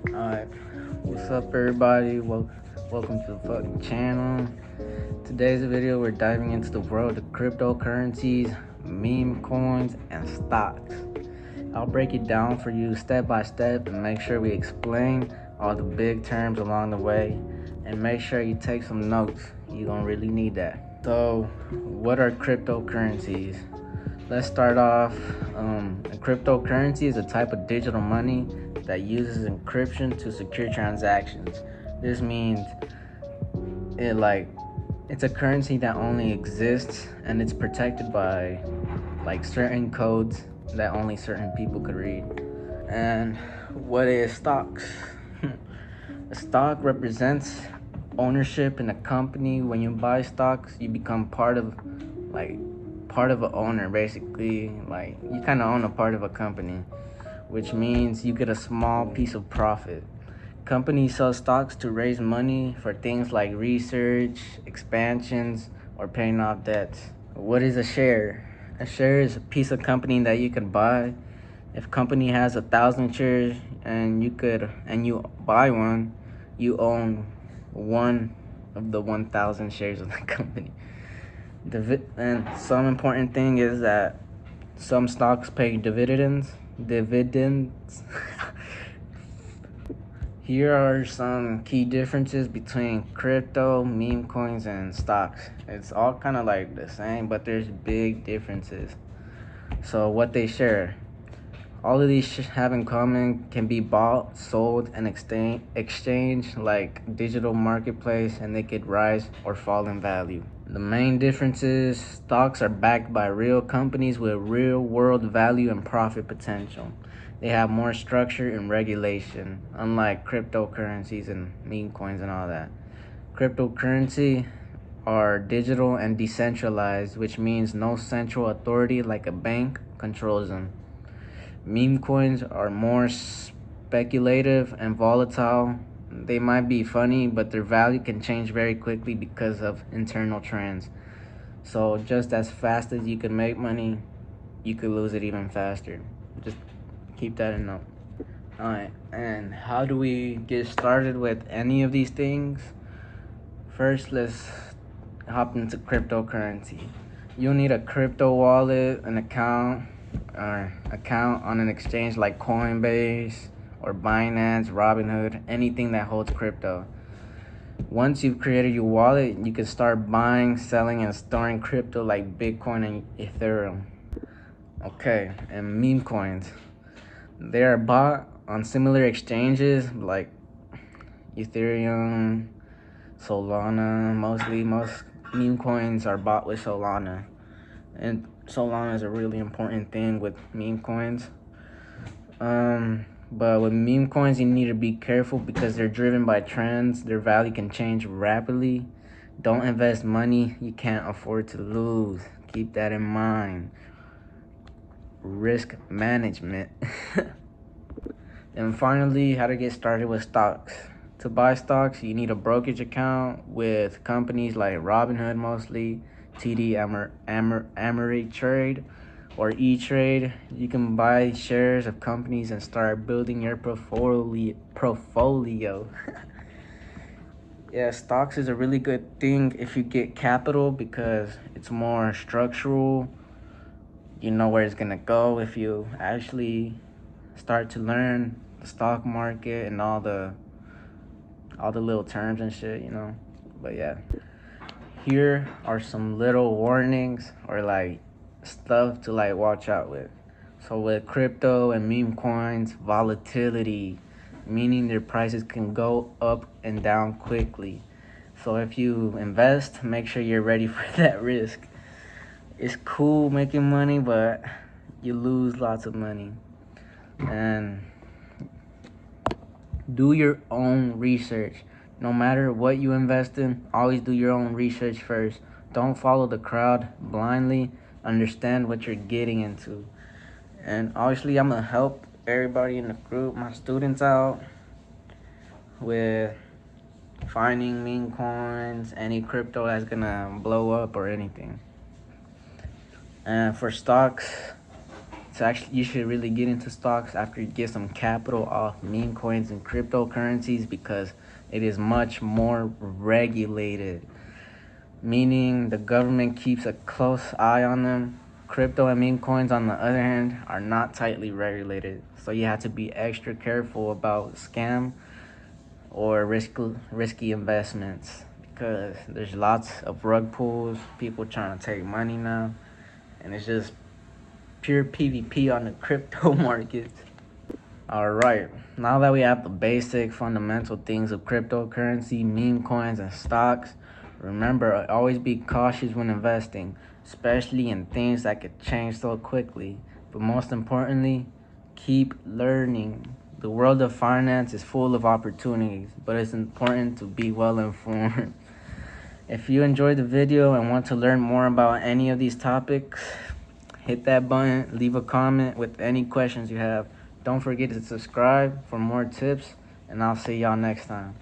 Alright, what's up everybody? Welcome to the fucking channel. Today's video we're diving into the world of cryptocurrencies, meme coins, and stocks. I'll break it down for you step by step and make sure we explain all the big terms along the way, and make sure you take some notes. You're gonna really need that. So, what are cryptocurrencies? Let's start off. A cryptocurrency is a type of digital money that uses encryption to secure transactions. This means it it's a currency that only exists and it's protected by certain codes that only certain people could read. And what is stocks? A stock represents ownership in a company. When you buy stocks, you become like part of an owner, basically. Like, you kind of own a part of a company, which means you get a small piece of profit. Companies sell stocks to raise money for things like research, expansions, or paying off debts. What is a share? A share is a piece of company that you can buy. If company has 1,000 shares and you buy one, you own one of the 1,000 shares of the company. And some important thing is that some stocks pay dividends. Dividends. Here are some key differences between crypto, meme coins, and stocks. It's all kind of like the same, but there's big differences. So what they share. All of these have in common can be bought, sold, and exchanged like digital marketplace, and they could rise or fall in value. The main difference is stocks are backed by real companies with real world value and profit potential. They have more structure and regulation, unlike cryptocurrencies and meme coins and all that. Cryptocurrency are digital and decentralized, which means no central authority like a bank controls them. Meme coins are more speculative and volatile. They might be funny, but their value can change very quickly because of internal trends. So just as fast as you can make money, you could lose it even faster. Just keep that in mind. Alright, and how do we get started with any of these things? First, let's hop into cryptocurrency. You'll need a crypto wallet, an account on an exchange like Coinbase or Binance, Robinhood, anything that holds crypto. Once you've created your wallet, you can start buying, selling, and storing crypto like Bitcoin and Ethereum. Okay, and meme coins. They are bought on similar exchanges like Ethereum, Solana. Most meme coins are bought with Solana. And Solana is a really important thing with meme coins. But with meme coins, you need to be careful because they're driven by trends. Their value can change rapidly. Don't invest money you can't afford to lose. Keep that in mind. Risk management. And finally, how to get started with stocks. To buy stocks, you need a brokerage account with companies like Robinhood mostly, TD Ameritrade, or E-Trade. You can buy shares of companies and start building your portfolio. Yeah, stocks is a really good thing if you get capital because it's more structural. You know where it's gonna go if you actually start to learn the stock market and all the little terms and shit. But yeah, here are some little warnings or stuff to watch out with. So with crypto and meme coins, volatility, meaning their prices can go up and down quickly. So if you invest, make sure you're ready for that risk. It's cool making money, but you lose lots of money. And do your own research. No matter what you invest in, always do your own research first. Don't follow the crowd blindly. Understand what you're getting into. And obviously, I'm going to help everybody in the group, my students, out with finding meme coins, any crypto that's going to blow up or anything. And for stocks, you should really get into stocks after you get some capital off meme coins and cryptocurrencies, because it is much more regulated, meaning the government keeps a close eye on them. Crypto and meme coins, on the other hand, are not tightly regulated, so you have to be extra careful about scam or risky investments, because there's lots of rug pulls, people trying to take money now, and it's just pure PvP on the crypto markets. All right, now that we have the basic fundamental things of cryptocurrency, meme coins, and stocks, remember, always be cautious when investing, especially in things that could change so quickly. But most importantly, keep learning. The world of finance is full of opportunities, but it's important to be well informed. If you enjoyed the video and want to learn more about any of these topics, hit that button, leave a comment with any questions you have. Don't forget to subscribe for more tips, and I'll see y'all next time.